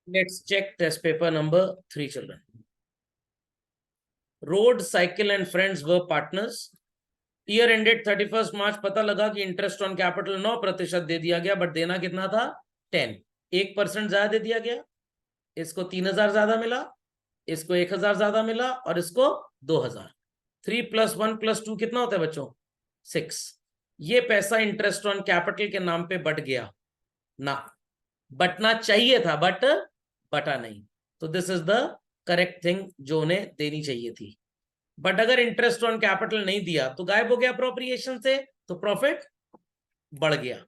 Let's check test paper number 3, children. Road, cycle and friends were partners. Year ended 31st March. पता लगा कि interest on capital 9% दे दिया गया, but देना कितना था? 10. 1% ज्यादा दे दिया गया. इसको 3000 ज्यादा मिला, इसको 1000 ज्यादा मिला और इसको 2000. 3 + 1 + 2 कितना होता है बच्चों? 6. ये पैसा इंटरेस्ट ऑन कैपिटल के नाम पे बट गया ना, बटना चाहिए था बट बटा नहीं. तो this is the correct thing जो उन्हें देनी चाहिए थी. बट अगर इंटरेस्ट ऑन कैपिटल नहीं दिया तो गायब हो गया अप्रोप्रिएशन से, तो प्रॉफिट बढ़ गया.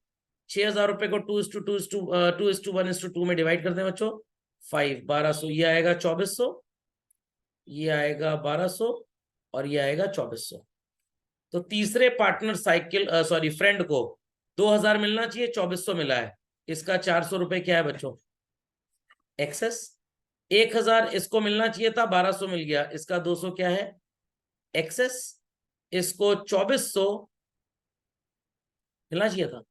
6000 रुपए को 2:1:2 में डिवाइड कर दें बच्चों. 5 1200, ये आएगा 2400, ये आएगा 1200 और ये आएगा 2400. तो तीसरे पार्टनर साइकिल फ्रेंड को 2000 मिलना चाहिए, 2400 मिला है. इसका 400 रुपए क्या है बच्चों? एक्सेस. 1000 इसको मिलना चाहिए था, 1200 मिल गया, इसका 200 क्या है? एक्सेस. इसको 2400 मिलना चाहिए था,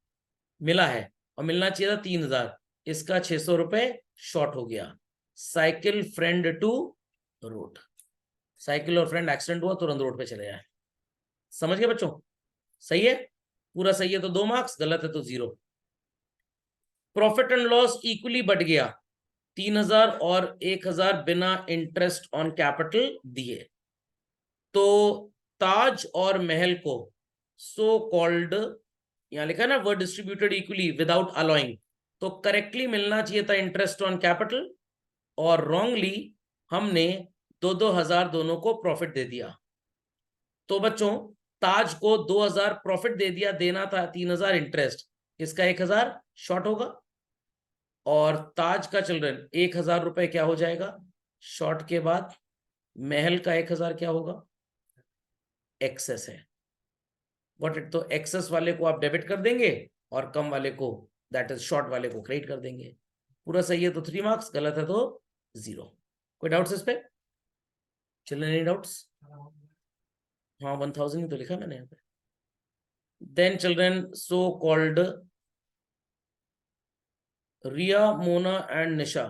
मिला है, और मिलना चाहिए था 3000, इसका 600 रुपए शॉर्ट हो गया. Cycle friend to road. Cycle और फ्रेंड एक्सीडेंट हुआ, तुरंत रोड पे चले जाए. समझ गए बच्चों? सही है? पूरा सही है तो 2 मार्क्स, गलत है तो 0. प्रॉफिट एंड लॉस इक्वली बढ़ गया. 3000 और 1000 बिना इंटरेस्ट ऑन कैपिटल दिए. तो ताज और महल को सो कॉल्ड, यहां लिखा है ना word distributed equally without allowing, तो करेक्टली मिलना चाहिए था इंटरेस्ट ऑन कैपिटल, और रॉन्गली हमने 2-2000 दोनों को प्रॉफिट दे दिया. तो बच्चों ताज को 2000 प्रॉफिट दे दिया, देना था 3000 इंटरेस्ट, इसका 1000 शॉर्ट होगा. और ताज का चिल्ड्रन 1000 रुपए क्या हो जाएगा शॉर्ट के बाद? महल का 1000 क्या होगा? एक्सेस है. व्हाट इट, तो एक्सेस वाले को आप डेबिट कर देंगे और कम वाले को, दैट इज शॉर्ट वाले को, क्रेडिट कर देंगे. पूरा सही है तो 3 मार्क्स, गलत है तो 0. कोई डाउट्स इस पे? Children any doubts? हाँ 1000 ही तो लिखा मैंने यहाँ पे. Then children so called Riya, Mona and Nisha,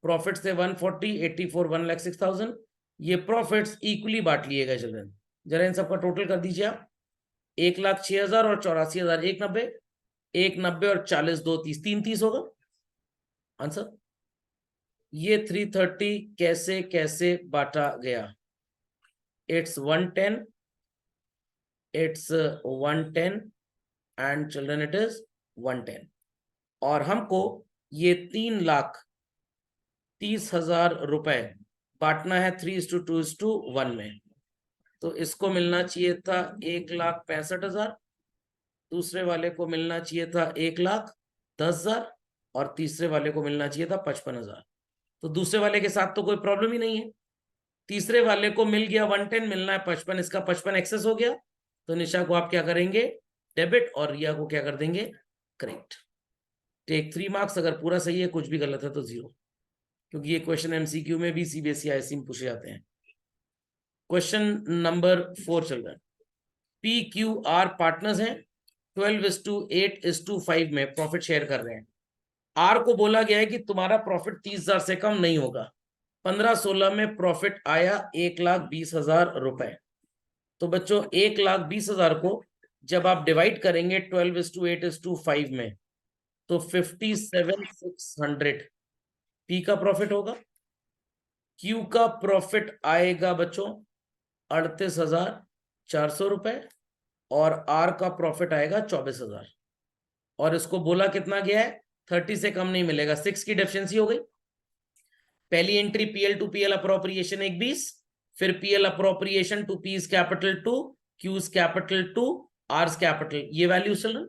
profit से 140, 84, 1,06,000. ये प्रॉफिट्स इक्वली बांट लिए गए चिल्ड्रन. जरा इन सबका टोटल कर दीजिए आप. 1,06,000 और 84,000, 190, 190 और 40, 230, 330 होगा आंसर. ये 330 कैसे कैसे बांटा गया? It's 110, it's 110 and children it is 110. और हमको ये 3,30,000 रुपए बांटना है 3:2:1 में. तो इसको मिलना चाहिए था 1,65,000, दूसरे वाले को मिलना चाहिए था 1,10,000 और तीसरे वाले को मिलना चाहिए था 55,000. तो दूसरे वाले के साथ तो कोई प्रॉब्लम ही नहीं है. तीसरे वाले को मिल गया 110, मिलना है 55, इसका 55 एक्सेस हो गया. तो निशा को आप क्या करेंगे? डेबिट, और रिया को क्या कर देंगे? करेक्ट. Take 3 marks. अगर पूरा सही है, कुछ भी गलत है तो 0, क्योंकि ये क्वेश्चन एमसीक्यू में भी, सीबीएसई आईएससी में पूछे जाते हैं. Question number 4 children. P Q are partners हैं. 12:8:5 में प्रॉफिट शेयर कर रहे हैं. आर को बोला गया है कि तुम्हारा प्रॉफिट 30,000 से कम नहीं होगा. 15-16 में प्रॉफिट आया 1,20,000 रुपए. तो बच्चों 1,20,000 को जब आप डिवाइड करेंगे 12:8:5 में, तो 57,600 पी का प्रॉफिट होगा. क्यू का प्रॉफिट आएगा बच्चों 38,400 रुपए, और आर का प्रॉफिट आएगा 24,000. और इसको बोला कितना गया है? 30 से कम नहीं मिलेगा. 6 की डेफिशिएंसी हो गई. पहली entry PL to PL appropriation 1,20, फिर PL appropriation to P's capital 2, Q's capital 2, R's capital, ये वैल्यू चिल्ड्रन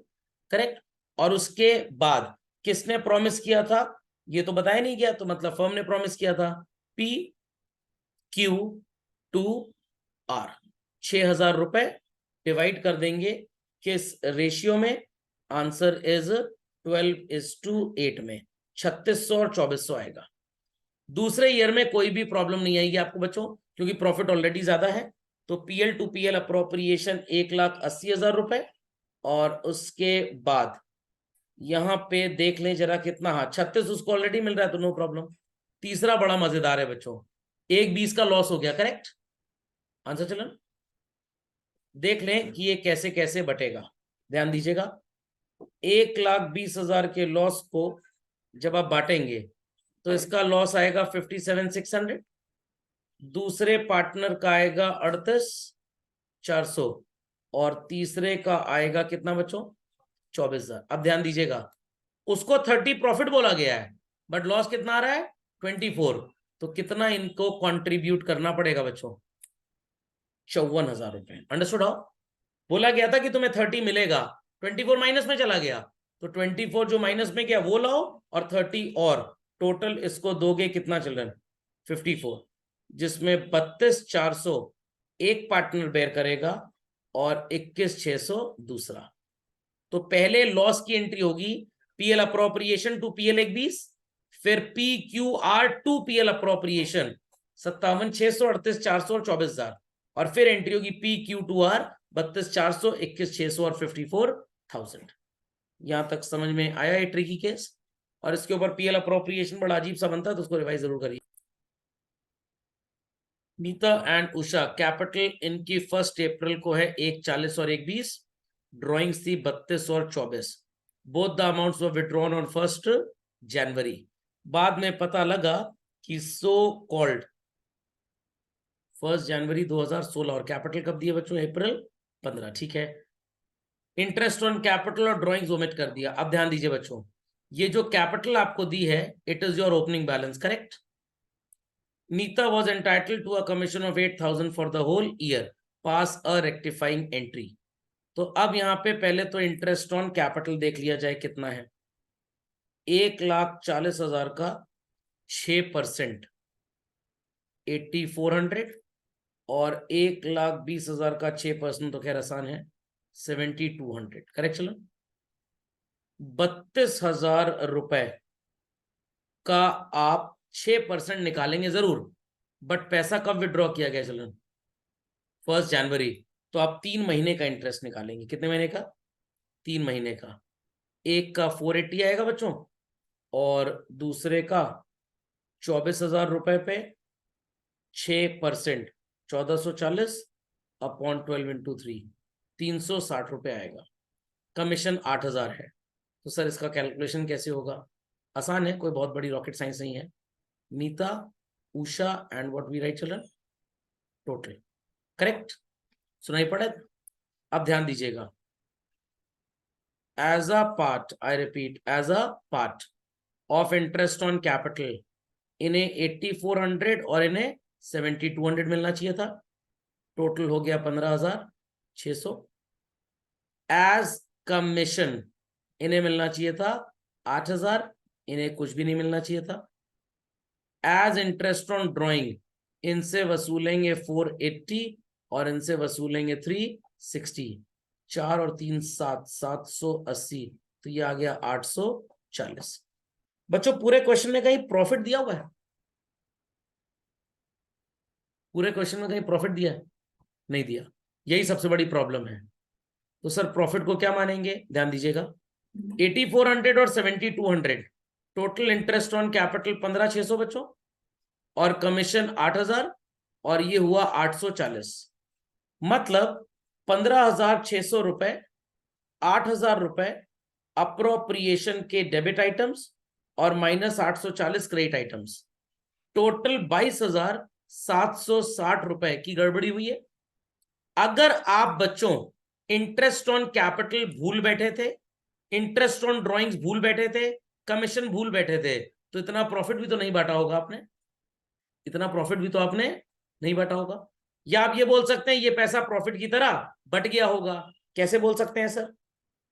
करेक्ट. और उसके बाद किसने प्रॉमिस किया था? ये तो बताया नहीं गया, तो मतलब फर्म ने प्रॉमिस किया था. पी क्यू टू आर 6,000 रुपए डिवाइड कर देंगे किस रेशियो में? आंसर इज 12:8 में. 3600 और 2400 आएगा. दूसरे ईयर में कोई भी प्रॉब्लम नहीं आएगी आपको बच्चों, क्योंकि प्रॉफिट ऑलरेडी ज्यादा है. तो पीएल टू पीएल अप्रोप्रिएशन 1,80,000 रुपए, और उसके बाद यहां पे देख लें जरा कितना. हाँ 36 उसको ऑलरेडी मिल रहा है, तो नो प्रॉब्लम. तीसरा बड़ा मजेदार है बच्चों, 1/20 का लॉस हो गया, करेक्ट आंसर। चलन देख लें कि ये कैसे कैसे बटेगा, ध्यान दीजिएगा। 1,20,000 के लॉस को जब आप बांटेंगे तो इसका लॉस आएगा 57,600, दूसरे पार्टनर का आएगा 38,400 और तीसरे का आएगा कितना बच्चों 24,000। अब ध्यान दीजिएगा, उसको 30 प्रॉफिट बोला गया है बट लॉस कितना आ रहा है 24, तो कितना इनको कंट्रीब्यूट करना पड़ेगा बच्चों 54,000 रुपए। Understood how? बोला गया था कि तुम्हें 30 मिलेगा, 24 माइनस में चला गया, तो 24 जो माइनस में गया वो लाओ और 30 और टोटल इसको दोगे कितना चिल्ड्रन 54, जिसमें 32,400 एक पार्टनर बेयर करेगा और 21,600 दूसरा। तो पहले लॉस की एंट्री होगी पीएल अप्रोप्रिएशन टू पीएल 1/20, फिर P Q R to PL appropriation 57,600, 38,400 और 24,000, और फिर एंट्री होगी पी क्यू टू आर 32,400, 21,600 और 54,000। यहां तक समझ में आया ये ट्रिकी केस? और इसके ऊपर पीएल अप्रोप्रिएशन बड़ा अजीब सा बनता है, तो उसको रिवाइज जरूर करिए। नीता एंड उषा कैपिटल इनकी 1 अप्रैल को है 1,40 और 1,20, ड्रॉइंग्स थी 32 और 24, both the amounts were withdrawn on 1 जनवरी। बाद में पता लगा कि सो कॉल्ड 1 जनवरी 2016 और कैपिटल कब दिया बच्चों अप्रैल 15, ठीक है। इंटरेस्ट ऑन कैपिटल और ड्रॉइंग्स ओमिट कर दिया। अब ध्यान दीजिए बच्चों, ये जो कैपिटल आपको दी है it is your opening balance, correct. Nita was entitled to a commission of 8,000 for the whole year, pass a rectifying entry. तो अब यहां पे पहले तो इंटरेस्ट ऑन कैपिटल देख लिया जाए कितना है, 1,40,000 का 6% 8,400 और 1,20,000 का 6% तो खैर आसान है 7,200, करेक्ट। चलो 32,000 रुपए का आप 6% निकालेंगे जरूर, बट पैसा कब विड्रॉ किया गया चलन 1 जनवरी, तो आप 3 महीने का इंटरेस्ट निकालेंगे। कितने महीने का 3 महीने का। एक का 480 आएगा बच्चों और दूसरे का 24,000 रुपए पे 6% 1,440 अपॉन 12 इंटू 3 360 रुपए आएगा। कमीशन 8,000 है, तो सर इसका कैलकुलेशन कैसे होगा? आसान है, कोई बहुत बड़ी रॉकेट साइंस नहीं है। Nita Usha and what we write children total, correct सुनाई पड़ा? अब ध्यान दीजिएगा, as a part, I repeat as a part of interest on capital, इन्हें 8,400 और इन्हें 7,200 मिलना चाहिए था, टोटल हो गया 15,600। एज कमीशन इन्हें मिलना चाहिए था 8,000, इन्हें कुछ भी नहीं मिलना चाहिए था। एज इंटरेस्ट ऑन ड्रॉइंग इनसे वसूलेंगे 480 और इनसे वसूलेंगे 360, 4 और 3 7, 780, तो ये आ गया 840। बच्चों पूरे क्वेश्चन में कहीं प्रॉफिट दिया हुआ है? पूरे क्वेश्चन में कहीं प्रॉफिट दिया है? नहीं दिया, यही सबसे बड़ी प्रॉब्लम है। तो सर प्रॉफिट को क्या मानेंगे? ध्यान दीजिएगा, 8,400 और 7,200, टोटल इंटरेस्ट ऑन कैपिटल 15,600 बच्चों और कमीशन 8,000 और ये हुआ 840, मतलब 15,600 रुपए, 8,000 रुपए अप्रोप्रिएशन के डेबिट आइटम्स और माइनस 840 क्रेडिट आइटम्स, टोटल 22,760 रुपए की गड़बड़ी हुई है। अगर आप बच्चों इंटरेस्ट ऑन कैपिटल भूल बैठे थे, इंटरेस्ट ऑन ड्रॉइंग्स भूल बैठे थे, कमीशन भूल बैठे थे, तो इतना प्रॉफिट भी तो नहीं बांटा होगा आपने, इतना प्रॉफिट भी तो आपने नहीं बांटा होगा। या आप ये बोल सकते हैं ये पैसा प्रॉफिट की तरह बट गया होगा। कैसे बोल सकते हैं सर?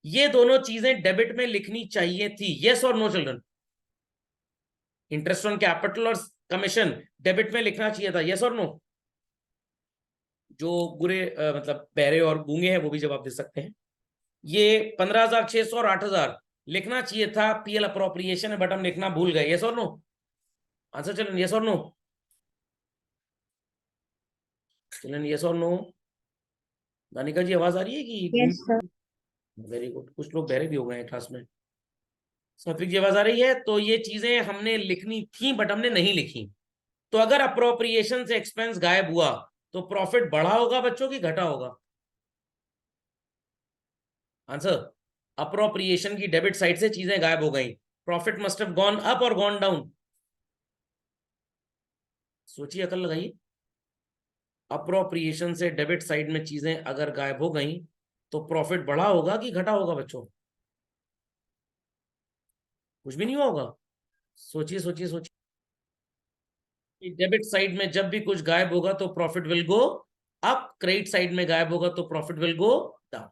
ये दोनों चीजें डेबिट में लिखनी चाहिए थी, यस और no children? Interest on capital और कमीशन डेबिट में लिखना चाहिए था, यस और नो? जो बुरे मतलब बहरे और गूंगे हैं वो भी जवाब दे सकते हैं। ये 15,600 और 8,000 लिखना चाहिए था, पीएल अप्रोप्रिएशन है बट हम लिखना भूल गए, यस और नो? आंसर चलन यस और नो, चलन यस और नो। दानिका जी आवाज आ रही है कि? Yes sir. वेरी गुड, कुछ लोग बहरे भी हो गए हैं क्लास में। सात्विक जी आवाज आ रही है? तो ये चीजें हमने लिखनी थी बट हमने नहीं लिखी। तो अगर अप्रोप्रिएशन से एक्सपेंस गायब हुआ तो प्रॉफिट बढ़ा होगा बच्चों की घटा होगा? आंसर, अप्रोप्रिएशन की डेबिट साइड से चीजें गायब हो गई, profit must have gone up और गॉन डाउन? सोचिए, अकल लगाइए। अप्रोप्रिएशन से डेबिट साइड में चीजें अगर गायब हो गई तो प्रॉफिट बढ़ा होगा कि घटा होगा बच्चों? कुछ भी नहीं हुआ होगा। सोचिए सोचिए सोचिए। डेबिट साइड में जब भी कुछ गायब होगा तो profit will go up, credit side में गायब होगा तो प्रॉफिट विल गो डाउन।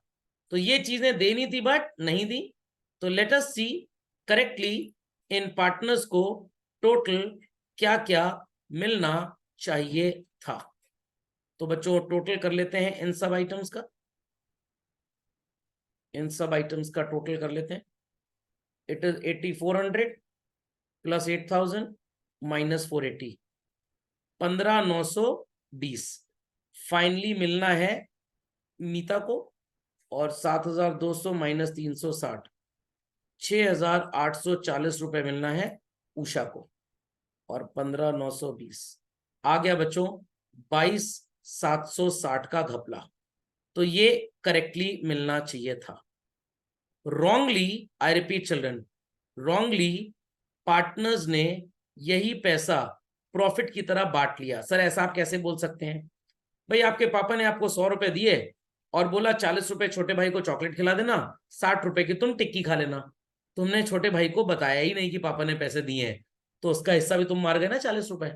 तो ये चीजें देनी थी बट नहीं दी। तो लेट अस सी करेक्टली इन पार्टनर्स को टोटल क्या क्या मिलना चाहिए था। तो बच्चों टोटल कर लेते हैं इन सब आइटम्स का, इन सब आइटम्स का टोटल कर लेते हैं। It is 8400 plus 8000 minus 480, 15920 finally मिलना है मीता को। और 7200 माइनस 360, 6840 रुपए मिलना है उषा को। और 15920 आ गया बच्चों 22760 का घपला। तो ये करेक्टली मिलना चाहिए था। Wrongly, I repeat children, wrongly partners ने यही पैसा प्रॉफिट की तरह बांट लिया। सर ऐसा आप कैसे बोल सकते हैं? भाई आपके पापा ने आपको 100 रुपए दिए और बोला 40 रुपए छोटे भाई को चॉकलेट खिला देना, 60 रुपए की तुम टिक्की खा लेना। तुमने छोटे भाई को बताया ही नहीं कि पापा ने पैसे दिए हैं, तो उसका हिस्सा भी तुम मार गए ना 40 रुपए।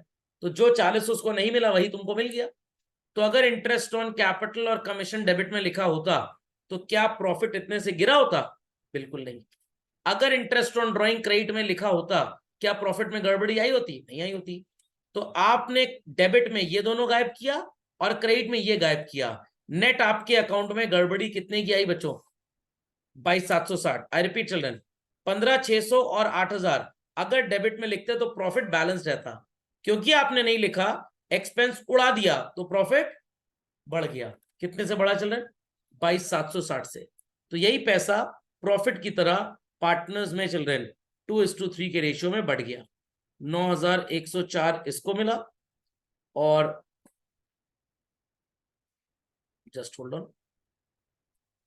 तो जो 40 उसको नहीं मिला वही तुमको मिल गया। तो अगर इंटरेस्ट ऑन कैपिटल और कमीशन डेबिट में लिखा होता तो क्या प्रॉफिट इतने से गिरा होता? बिल्कुल नहीं। अगर इंटरेस्ट ऑन ड्रॉइंग क्रेडिट में लिखा होता क्या प्रॉफिट में गड़बड़ी आई होती? नहीं आई होती। तो आपने डेबिट में ये दोनों गायब किया और क्रेडिट में ये गायब किया, नेट आपके अकाउंट में गड़बड़ी कितने की आई बच्चों? 22760। आई रिपीट चिल्ड्रन, 15600 और 8000 अगर डेबिट में लिखते तो प्रॉफिट बैलेंस रहता। क्योंकि आपने नहीं लिखा, एक्सपेंस उड़ा दिया, तो प्रॉफिट बढ़ गया। कितने से बढ़ा चिल्ड्रन? 22760 से। तो यही पैसा प्रॉफिट की तरह पार्टनर्स में चिल्ड्रन 2:3 के रेशियो में बढ़ गया। 9104 इसको मिला और जस्ट होल्ड ऑन,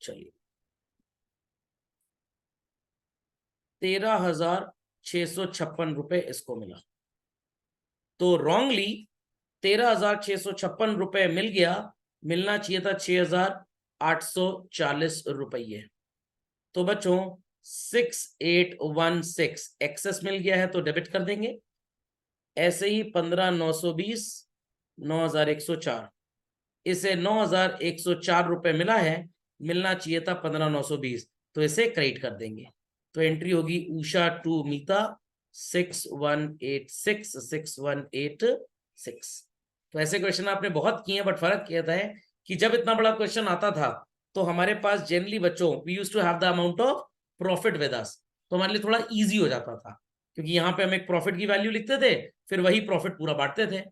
चलिए 13,656 रुपए इसको मिला। तो रॉन्गली 13,656 रुपए मिल गया, मिलना चाहिए था 6,840 रुपये। तो बच्चों 6816 एक्सेस मिल गया है तो डेबिट कर देंगे। ऐसे ही 15,920, 9,104, इसे 9,104 रुपए मिला है, मिलना चाहिए था 15,920, तो इसे क्रेडिट कर देंगे। तो एंट्री होगी उषा टू मीता 6186 6186। तो ऐसे क्वेश्चन आपने बहुत किए हैं बट फर्क क्या था है कि जब इतना बड़ा क्वेश्चन आता था तो हमारे पास जनरली बच्चों we used to have the amount of profit with us, तो हमारे लिए थोड़ा इजी हो जाता था क्योंकि यहाँ पे हम एक प्रॉफिट की वैल्यू लिखते थे, फिर वही प्रॉफिट पूरा बांटते थे।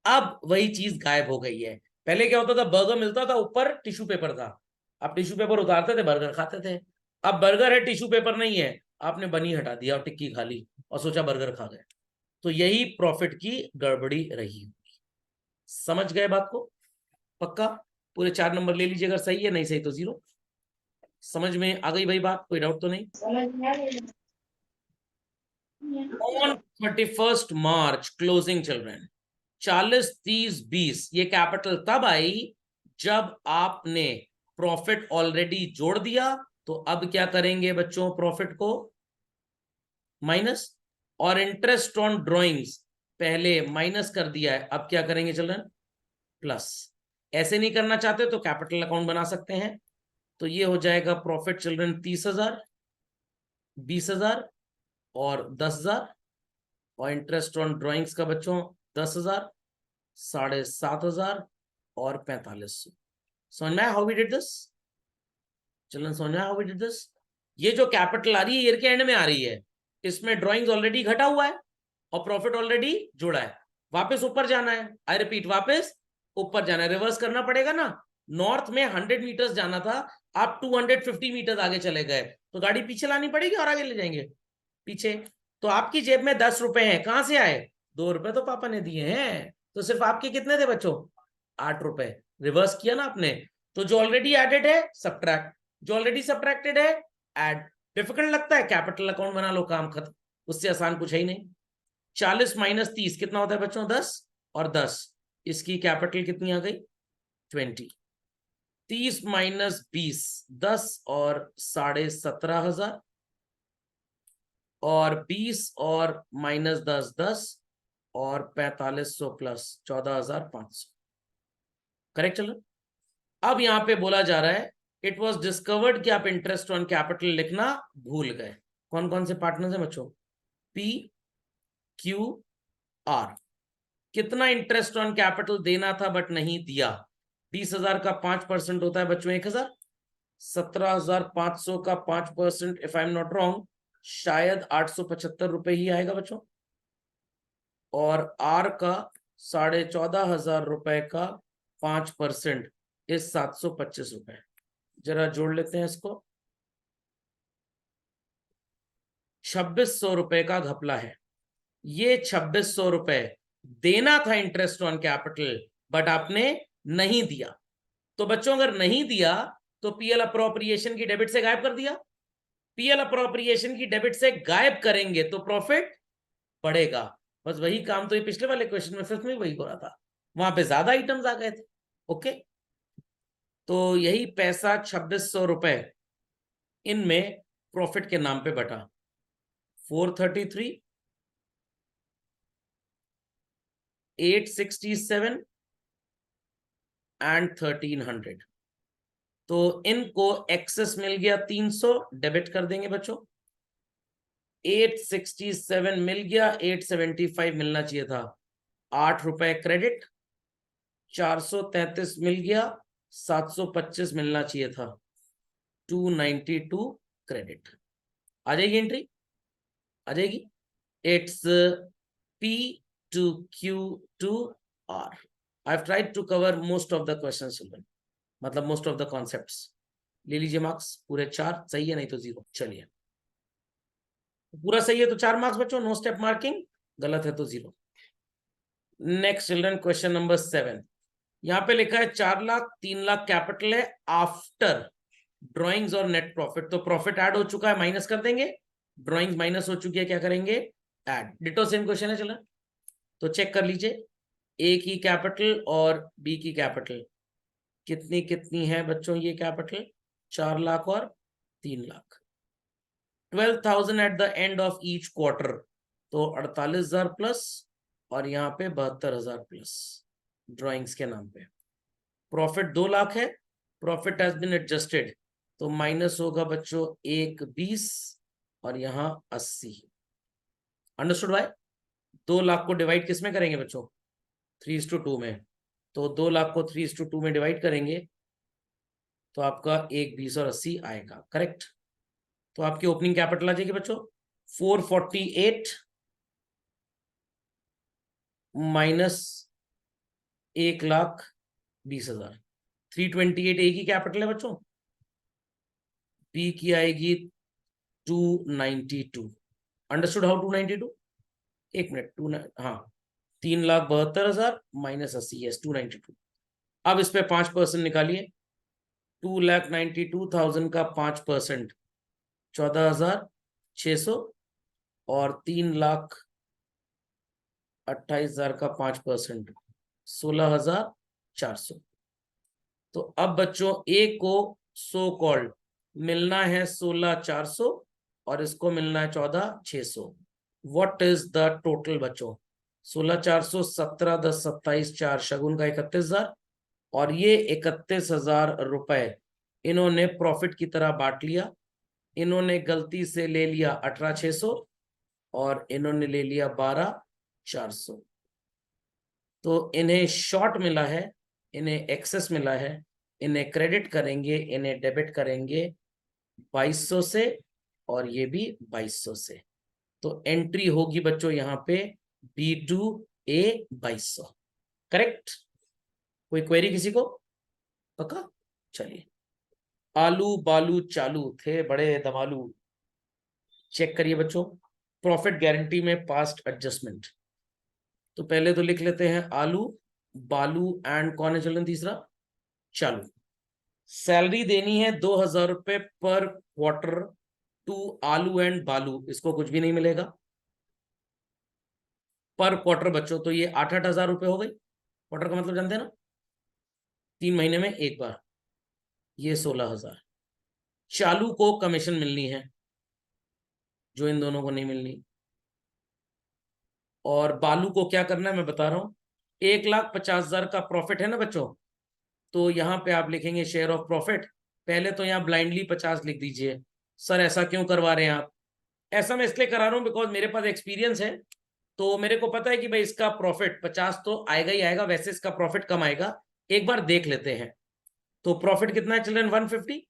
अब वही चीज गायब हो गई है। पहले क्या होता था, बर्गर मिलता था ऊपर टिश्यू पेपर था, आप टिश्यू पेपर उतारते थे बर्गर खाते थे। अब बर्गर है टिश्यू पेपर नहीं है, आपने बनी हटा दिया और टिक्की खा ली और सोचा बर्गर खा गए। तो यही प्रॉफिट की गड़बड़ी रही। समझ गए बात को? पक्का पूरे 4 नंबर ले लीजिए, अगर सही है, नहीं सही तो 0। समझ में आ गई भाई बात? कोई डाउट तो नहीं? ऑन 31 मार्च क्लोजिंग चिल्ड्रन 40 30 20 ये कैपिटल तब आई जब आपने प्रॉफिट ऑलरेडी जोड़ दिया। तो अब क्या करेंगे बच्चों, प्रॉफिट को माइनस, और इंटरेस्ट ऑन ड्रॉइंग्स पहले माइनस कर दिया है, अब क्या करेंगे चिल्ड्रन? प्लस। ऐसे नहीं करना चाहते तो कैपिटल अकाउंट बना सकते हैं। तो ये हो जाएगा प्रॉफिट चिल्ड्रन 30,000, 20,000 और 10,000, और इंटरेस्ट ऑन ड्रॉइंग्स का बच्चों 10,000, 7,500 और 4500। समझ में how we did this children? समझ में हाउ वी डिड दिस? ये जो कैपिटल आ रही है ईयर के एंड में आ रही है, इसमें ड्रॉइंग्स ऑलरेडी घटा हुआ है और प्रॉफिट ऑलरेडी जुड़ा है। वापस ऊपर जाना है, आई रिपीट वापस ऊपर जाना है, रिवर्स करना पड़ेगा ना। नॉर्थ में 100 मीटर्स जाना था, आप 250 मीटर्स आगे चले गए, तो गाड़ी पीछे लानी पड़ेगी और आगे ले जाएंगे। पीछे। तो आपकी जेब में 10 रुपए हैं, कहां से आए? 2 रुपए तो पापा ने दिए हैं, तो सिर्फ आपके कितने थे बच्चों? 8 रुपए। रिवर्स किया ना आपने, तो जो ऑलरेडी एडेड है सब्ट्रैक्ट, जो ऑलरेडी सब्ट्रैक्टेड है ऐड। डिफिकल्ट लगता है? कैपिटल अकाउंट बना लो, काम खत्म, उससे आसान कुछ है ही नहीं। 40 माइनस 30 कितना होता है बच्चों? 10 और 10, इसकी कैपिटल कितनी आ गई? 20। 30 माइनस 20 10 और 17,500, और 20 और माइनस 10 10, और 4500 प्लस 14,500। करेक्ट चलो। अब यहां पे बोला जा रहा है इट वॉज डिस्कवर्ड कि आप इंटरेस्ट ऑन कैपिटल लिखना भूल गए। कौन कौन से पार्टनर्स हैं बच्चों? P Q are. कितना इंटरेस्ट ऑन कैपिटल देना था बट नहीं दिया? 20,000 का 5% होता है बच्चों 1,000। 17,500 का 5%, if I am not wrong, शायद 875 रुपए ही आएगा बच्चों। और आर का 14,500 रुपए का 5% इस 725 रुपए। जरा जोड़ लेते हैं इसको। 2,600 रुपए का घपला है। ये 2,600 रुपए देना था इंटरेस्ट ऑन कैपिटल, बट आपने नहीं दिया। तो बच्चों अगर नहीं दिया तो पीएल अप्रोप्रिएशन की डेबिट से गायब कर दिया। पीएल अप्रोप्रिएशन की डेबिट से गायब करेंगे तो प्रॉफिट बढ़ेगा। बस वही काम तो ये पिछले वाले क्वेश्चन में फिफ्थ में वही हो रहा था, वहां पे ज्यादा आइटम्स आ गए थे। ओके, तो यही पैसा 2,600 रुपए इनमें प्रॉफिट के नाम पे बटा। 433, 867 एंड 1,300। तो इनको एक्सेस मिल गया 300, डेबिट कर देंगे बच्चों। 867 मिल गया, 875 मिलना चाहिए था, 8 रुपए क्रेडिट। 433 मिल गया, 725 मिलना चाहिए था, 292 क्रेडिट। आ जाएगी एंट्री, आ जाएगी। It's P to Q to R. I've tried to cover most of the questions children, मतलब most of the concepts। ले लीजिए मार्क्स पूरे 4, सही है नहीं तो 0। चलिए, पूरा सही है तो 4 मार्क्स बच्चों, नो स्टेप मार्किंग, गलत है तो 0। Next children, question number 7। यहां पे लिखा है 4 लाख 3 लाख कैपिटल है आफ्टर ड्रॉइंग्स और नेट प्रॉफिट। तो प्रॉफिट ऐड हो चुका है, माइनस कर देंगे। ड्रॉइंग्स माइनस हो चुकी है, क्या करेंगे? ऐड। डिटो सेम क्वेश्चन है चला, तो चेक कर लीजिए। ए की कैपिटल और बी की कैपिटल कितनी कितनी है बच्चों? ये कैपिटल 4 लाख और 3 lakh. 12,000 at the end of each quarter, तो 48,000 प्लस, और यहाँ पे 72,000 प्लस ड्रॉइंग्स के नाम पे। प्रॉफिट 2 लाख है, प्रॉफिट हैज बीन एडजस्टेड, तो माइनस होगा बच्चों 1,20 और यहाँ 80। अंडरस्टूड भाई? 2 लाख को डिवाइड किस में करेंगे बच्चों? 3:2 में। तो 2 लाख को 3:2 में डिवाइड करेंगे तो आपका 1,20 और 80 आएगा। करेक्ट। तो आपकी ओपनिंग कैपिटल आ जाएगी बच्चों 448 माइनस 1,20,000। 328 ए की कैपिटल है बच्चों, बी की आएगी 292। Understood how 292? एक मिनट, हाँ, 3,72,000 माइनस 80, यस 292। अब इस पे 5% निकालिए। 2,92,000 का 5% 14,600, और 3,28,000 का 5% 16,400। तो अब बच्चों ए को सो कॉल्ड मिलना है 16,400 और इसको मिलना है 14,600। व्हाट इज द टोटल बच्चों? 16,400, 17, 10, 27, 4 शगुन का 31,000, और ये 31,000 रुपए इन्होंने प्रॉफिट की तरह बांट लिया। इन्होंने गलती से ले लिया 18,600 और इन्होंने ले लिया 12,400। तो इन्हें शॉर्ट मिला है, इन्हें एक्सेस मिला है, इन्हें क्रेडिट करेंगे, इन्हें डेबिट करेंगे 2,200 से, और ये भी 2,200 से। तो एंट्री होगी बच्चों यहाँ पे B2A 2,200। करेक्ट। कोई क्वेरी किसी को? पक्का? चलिए, आलू बालू चालू थे बड़े दमालू। चेक करिए बच्चों, प्रॉफिट गारंटी में पास्ट एडजस्टमेंट। तो पहले तो लिख लेते हैं आलू, बालू एंड कौन है चिल्ड्रन तीसरा, चालू। सैलरी देनी है 2000 रुपए पर क्वार्टर टू आलू एंड बालू, इसको कुछ भी नहीं मिलेगा पर क्वार्टर बच्चों, तो ये 8,000 रुपए हो गई। क्वार्टर का मतलब जानते हैं ना, 3 महीने में एक बार, ये 16,000। चालू को कमीशन मिलनी है जो इन दोनों को नहीं मिलनी, और बालू को क्या करना है मैं बता रहा हूं। 1,50,000 का प्रॉफिट है ना बच्चों, तो यहां पे आप लिखेंगे शेयर ऑफ प्रॉफिट। पहले तो यहां ब्लाइंडली 50 लिख दीजिए। सर ऐसा क्यों करवा रहे हैं आप? ऐसा मैं इसलिए करा रहा हूं बिकॉज मेरे पास एक्सपीरियंस है, तो मेरे को पता है कि भाई इसका प्रॉफिट 50 तो आएगा ही आएगा, वैसे इसका प्रॉफिट कम आएगा, एक बार देख लेते हैं। तो प्रॉफिट कितना है चिल्ड्रन, 150।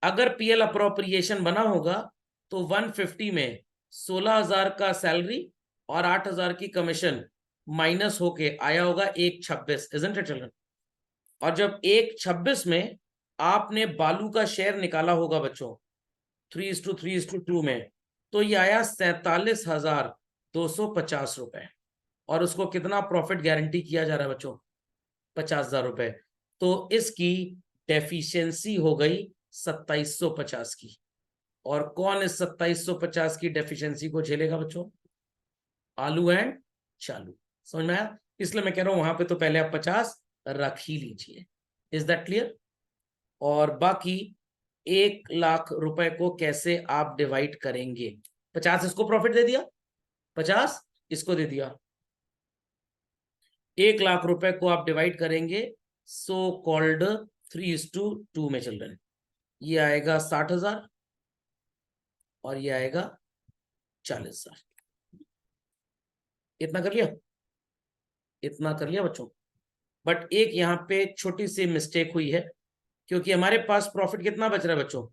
अगर पीएल अप्रोप्रिएशन बना होगा तो 150 में 16,000 का सैलरी और 8,000 की कमीशन माइनस होके आया होगा 126, इजंट इट चिल्ड्रन? और जब 126 में आपने बालू का शेयर निकाला होगा बच्चों 3:3:2 में, तो ये आया 47,250 रुपए, और उसको कितना प्रॉफिट गारंटी किया जा रहा है बच्चों, 50,000 रुपए। तो इसकी डेफिशिएंसी हो गई 2750 की। और कौन इस 2750 की डेफिशिएंसी को झेलेगा बच्चों, आलू एंड चालू। समझ में आया? इसलिए मैं कह रहा हूं वहां पे तो पहले आप 50 रख ही लीजिए। Is that clear? और बाकी 1,00,000 रुपए को कैसे आप डिवाइड करेंगे, 50 इसको प्रॉफिट दे दिया, 50 इसको दे दिया, 1,00,000 रुपए को आप डिवाइड करेंगे सो कॉल्ड 3:2 में चिल्ड्रन। ये आएगा 60,000 और ये आएगा 40,000। इतना कर लिया, इतना कर लिया बच्चों। बट एक यहाँ पे छोटी सी मिस्टेक हुई है, क्योंकि हमारे पास प्रॉफिट कितना बच रहा है बच्चों,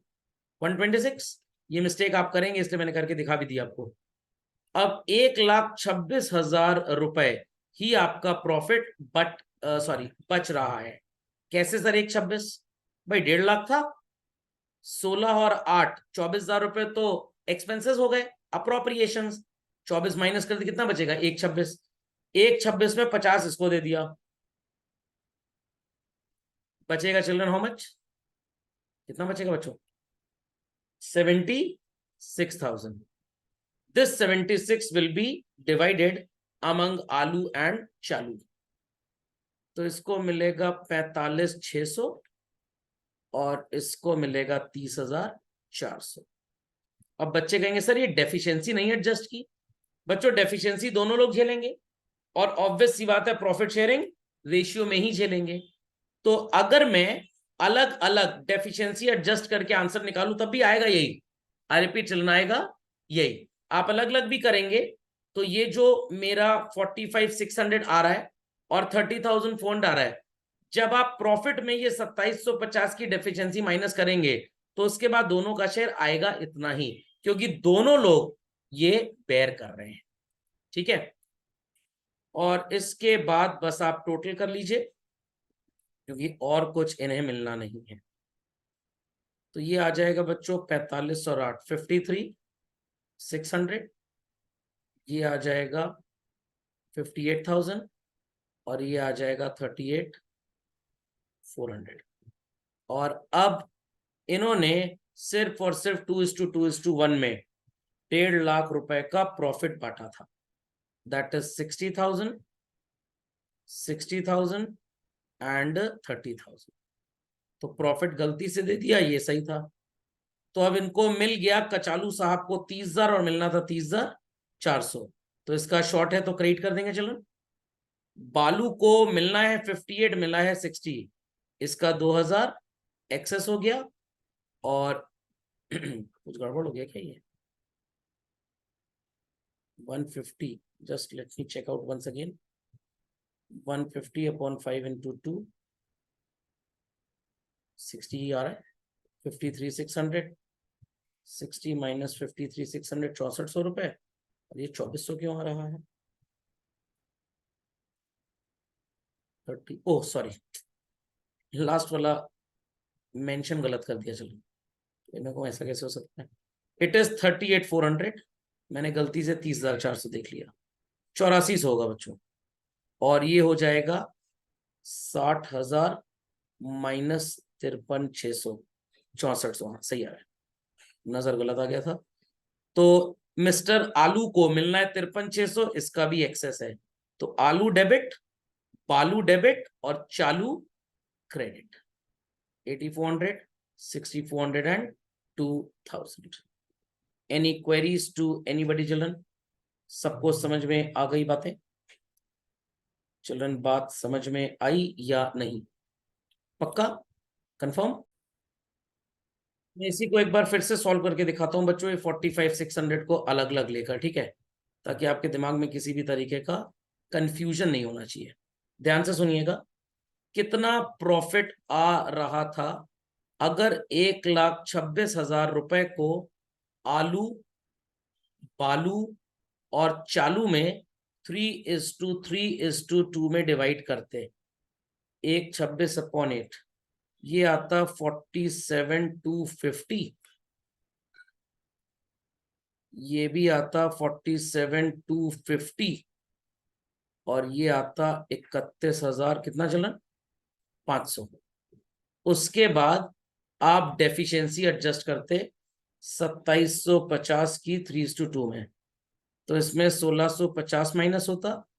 126। ये मिस्टेक आप करेंगे इसलिए मैंने करके दिखा भी दिया आपको। अब 1,26,000 रुपए ही आपका प्रॉफिट बच रहा है। कैसे सर 1,26? भाई 1,50,000 था, 16 और 8 24,000 रुपए तो एक्सपेंसेस हो गए, अप्रोप्रिएशन। 24 माइनस कर दी, कितना बचेगा, 1,26। 1,26 में 50 इसको दे दिया, बचेगा चिल्ड्रन हाउ मच, कितना बचेगा बच्चों, 76,000। This 76 will be divided among आलू एंड चालू। तो इसको मिलेगा 45,600 और इसको मिलेगा 30,400। अब बच्चे कहेंगे सर ये डेफिशिएंसी नहीं एडजस्ट की। बच्चों डेफिशिएंसी दोनों लोग झेलेंगे, और ऑब्वियस सी बात है प्रॉफिट शेयरिंग रेशियो में ही झेलेंगे। तो अगर मैं अलग अलग डेफिशिएंसी एडजस्ट करके आंसर निकालूं तब भी आएगा यही, आई रिपीट चलना आएगा यही। आप अलग अलग भी करेंगे तो ये जो मेरा 45,600 आ रहा है और 30,400 आ रहा है, जब आप प्रॉफिट में ये 2750 की डेफिशिएंसी माइनस करेंगे तो उसके बाद दोनों का शेयर आएगा इतना ही, क्योंकि दोनों लोग ये बेयर कर रहे हैं। ठीक है, और इसके बाद बस आप टोटल कर लीजिए क्योंकि और कुछ इन्हें मिलना नहीं है। तो ये आ जाएगा बच्चों 45 और 8 53,600, ये आ जाएगा 58,000 और ये आ जाएगा 38,400। और अब इन्होंने सिर्फ और सिर्फ 2:2:1 में 1,50,000 रुपए का प्रॉफिट बांटा था, दैट इज 60,000 60,000 एंड 30,000। तो प्रॉफिट गलती से दे दिया, ये सही था। तो अब इनको मिल गया, कचालू साहब को 30,000 और मिलना था 30,400, तो इसका शॉर्ट है तो क्रेडिट कर देंगे। चलो, बालू को मिलना है 58, मिला है 60, इसका 2,000 एक्सेस हो गया। और कुछ गड़बड़ हो गया क्या, ये 150, just let me check out once again, 150 upon 5 into 2 60 आ रहा है, 53,600, 60 माइनस 53,600 6400 रुपए, और ये 2400 क्यों आ रहा है, 30, ओह सॉरी लास्ट वाला मेंशन गलत कर दिया। चलो, इनको ऐसा कैसे हो सकता है, इट इज 38,400 मैंने गलती से 30,400 देख लिया, 8400 होगा बच्चों, और ये हो जाएगा 60,000 माइनस 53,600, 6400, हाँ सही आ रहा है, नजर गलत आ गया था। तो मिस्टर आलू को मिलना है 53,600, इसका भी एक्सेस है, तो आलू डेबिट, बालू डेबिट और Chalu credit, 8400, 6400 and 2000। Any queries to anybody children? सबको समझ में आ गई बातें चिल्ड्रन? बात समझ में आई या नहीं? पक्का? कंफर्म? मैं इसी को एक बार फिर से सॉल्व करके दिखाता हूं बच्चों, ये 45,600 को अलग अलग लेकर, ठीक है, ताकि आपके दिमाग में किसी भी तरीके का कंफ्यूजन नहीं होना चाहिए। ध्यान से सुनिएगा, कितना प्रॉफिट आ रहा था अगर 1,26,000 रुपए को आलू, बालू और चालू में 3:3:2 में डिवाइड करते? 126/8, ये आता 47,250, ये भी आता 47,250, और ये आता 31,000 कितना चलन 500। उसके बाद आप डेफिशिएंसी एडजस्ट करते 2750 की 3:2 में, तो इसमें 1650 माइनस होता,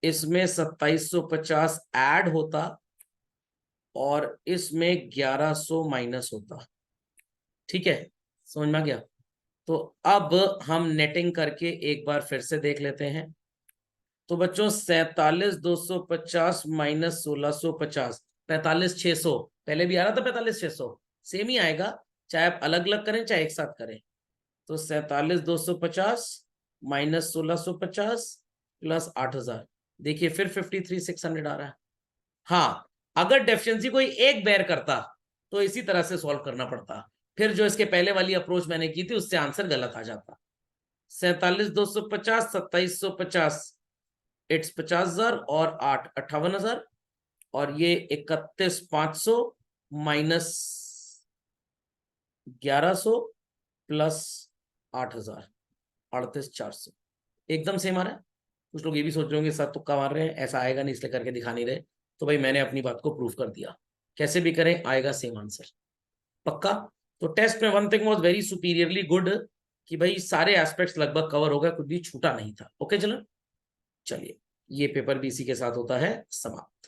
इसमें 2750 ऐड होता, और इसमें 1100 माइनस होता। ठीक है, समझ में आ गया? तो अब हम नेटिंग करके एक बार फिर से देख लेते हैं। तो बच्चों 47,250 माइनस 1650, 45,600, पहले भी आ रहा था 45,600, सेम ही आएगा, चाहे आप अलग अलग करें चाहे एक साथ करें। तो 47,250 माइनस 1650 प्लस 8,000, देखिए फिर 53,600 आ रहा है। हाँ, अगर डेफिशिएंसी कोई एक बेर करता तो इसी तरह से सॉल्व करना पड़ता, फिर जो इसके पहले वाली अप्रोच मैंने की थी उससे आंसर गलत आ जाता। 47,250, 2750, इट्स 50,000 और 8 58,000, और ये 31,500 माइनस 1100 प्लस 8,000, 38,400, एकदम सेम आ रहा है। कुछ लोग ये भी सोच रहे होंगे सर तुक्का मार रहे हैं, ऐसा आएगा नहीं इसलिए करके दिखा नहीं रहे, तो भाई मैंने अपनी बात को प्रूव कर दिया, कैसे भी करें आएगा सेम आंसर। पक्का? तो टेस्ट में one thing was very superiorly good कि भाई सारे एस्पेक्ट्स लगभग कवर हो गए, कुछ भी छूटा नहीं था। ओके चलो, चलिए ये पेपर भी इसी के साथ होता है समाप्त।